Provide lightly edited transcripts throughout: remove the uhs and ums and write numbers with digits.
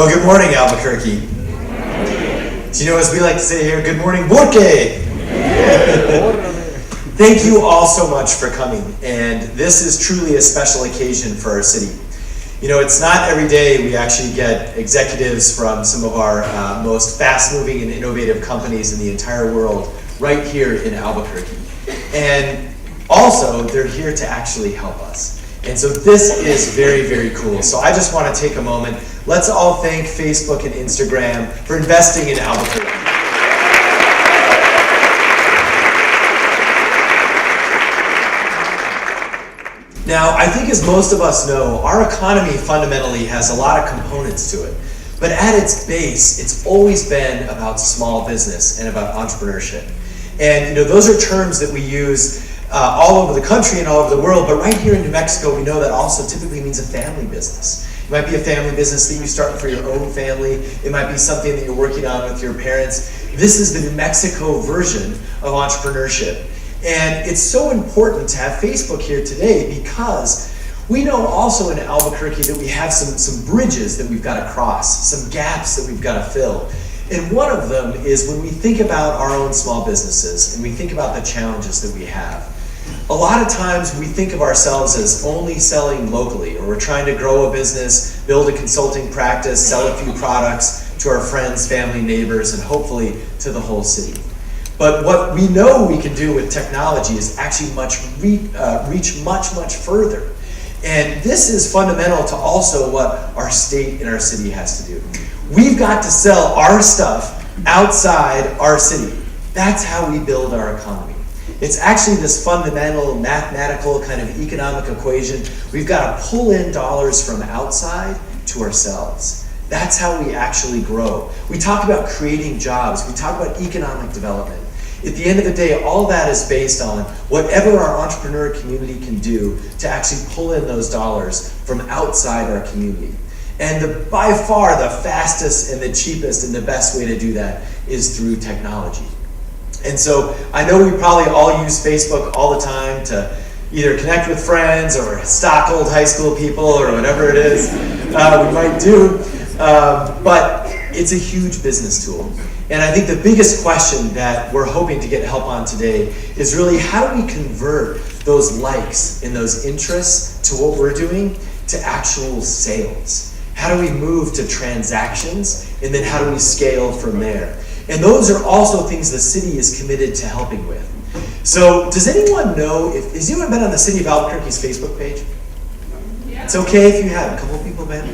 Well, good morning, Albuquerque. Do you know, as we like to say here, good morning, Burke! Thank you all so much for coming, and this is truly a special occasion for our city. You know, it's not every day we actually get executives from some of our most fast-moving and innovative companies in the entire world right here in Albuquerque. And also, they're here to actually help us. And so this is very, very cool. So I just want to take a moment. Let's all thank Facebook and Instagram for investing in Albuquerque. Now, I think as most of us know, our economy fundamentally has a lot of components to it. But at its base, it's always been about small business and about entrepreneurship. And you know, those are terms that we use all over the country and all over the world, but right here in New Mexico, we know that also typically means a family business. It might be a family business that you start for your own family. It might be something that you're working on with your parents. This is the New Mexico version of entrepreneurship. And it's so important to have Facebook here today because we know also in Albuquerque that we have some bridges that we've got to cross, some gaps that we've got to fill. And one of them is when we think about our own small businesses and we think about the challenges that we have. A lot of times we think of ourselves as only selling locally, or we're trying to grow a business, build a consulting practice, sell a few products to our friends, family, neighbors, and hopefully to the whole city. But what we know we can do with technology is actually reach much further. And this is fundamental to also what our state and our city has to do. We've got to sell our stuff outside our city. That's how we build our economy. It's actually this fundamental mathematical kind of economic equation. We've got to pull in dollars from outside to ourselves. That's how we actually grow. We talk about creating jobs. We talk about economic development. At the end of the day, all that is based on whatever our entrepreneur community can do to actually pull in those dollars from outside our community. And by far the fastest and the cheapest and the best way to do that is through technology. And so I know we probably all use Facebook all the time to either connect with friends or stalk old high school people or whatever it is we might do. But it's a huge business tool. And I think the biggest question that we're hoping to get help on today is really how do we convert those likes and those interests to what we're doing to actual sales? How do we move to transactions, and then how do we scale from there? And those are also things the city is committed to helping with. So does anyone know, has anyone been on the City of Albuquerque's Facebook page? Yeah. It's okay if you have. A couple of people been.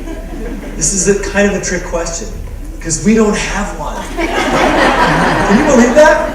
This is a kind of a trick question, because we don't have one. Can you believe that?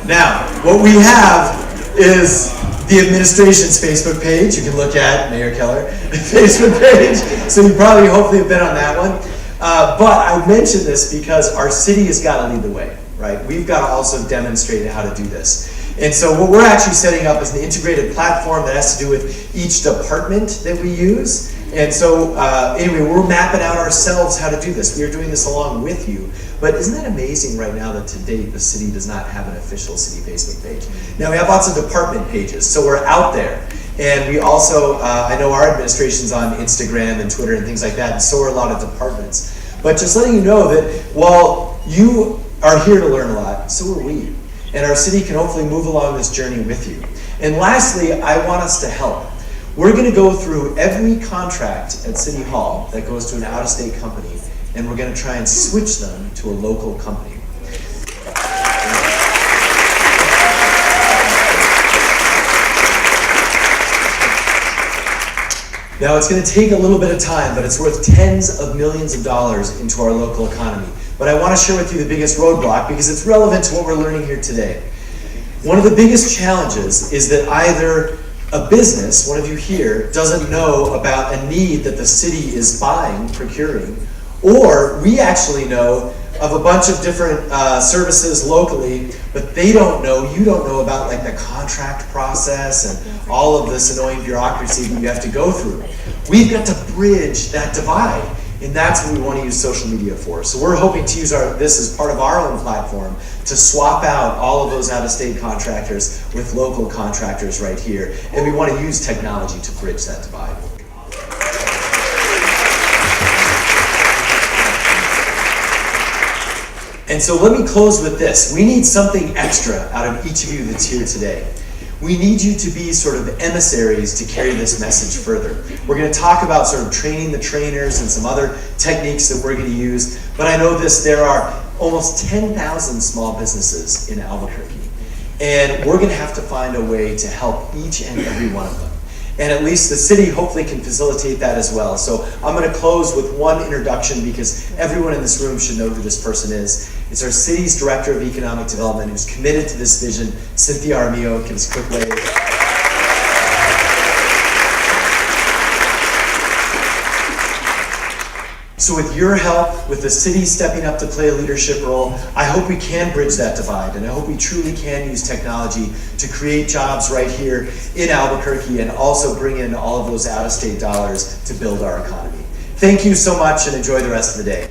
Now, what we have is the administration's Facebook page. You can look at Mayor Keller Facebook page. So you probably hopefully have been on that one. But I mention this because our city has got to lead the way, right? We've got to also demonstrate how to do this. And so what we're actually setting up is an integrated platform that has to do with each department that we use. And so anyway, we're mapping out ourselves how to do this. We are doing this along with you. But isn't that amazing right now that to date the city does not have an official city Facebook page? Now we have lots of department pages, so we're out there. And we also, I know our administration's on Instagram and Twitter and things like that, and so are a lot of departments. But just letting you know that while you are here to learn a lot, so are we. And our city can hopefully move along this journey with you. And lastly, I want us to help. We're going to go through every contract at City Hall that goes to an out-of-state company, and we're going to try and switch them to a local company. Now, it's going to take a little bit of time, but it's worth tens of millions of dollars into our local economy. But I want to share with you the biggest roadblock because it's relevant to what we're learning here today. One of the biggest challenges is that either a business, one of you here, doesn't know about a need that the city is buying, procuring, or we actually know of a bunch of different services locally, but they don't know, you don't know about like the contract process and all of this annoying bureaucracy that you have to go through. We've got to bridge that divide, and that's what we want to use social media for. So we're hoping to use this as part of our own platform to swap out all of those out-of-state contractors with local contractors right here, and we want to use technology to bridge that divide. And so let me close with this. We need something extra out of each of you that's here today. We need you to be sort of emissaries to carry this message further. We're going to talk about sort of training the trainers and some other techniques that we're going to use. But I know this, there are almost 10,000 small businesses in Albuquerque. And we're going to have to find a way to help each and every one of them. And at least the city hopefully can facilitate that as well. So I'm going to close with one introduction because everyone in this room should know who this person is. It's our city's Director of Economic Development who's committed to this vision, Cynthia Armijo. Give us a quick wave. So with your help, with the city stepping up to play a leadership role, I hope we can bridge that divide, and I hope we truly can use technology to create jobs right here in Albuquerque and also bring in all of those out-of-state dollars to build our economy. Thank you so much and enjoy the rest of the day.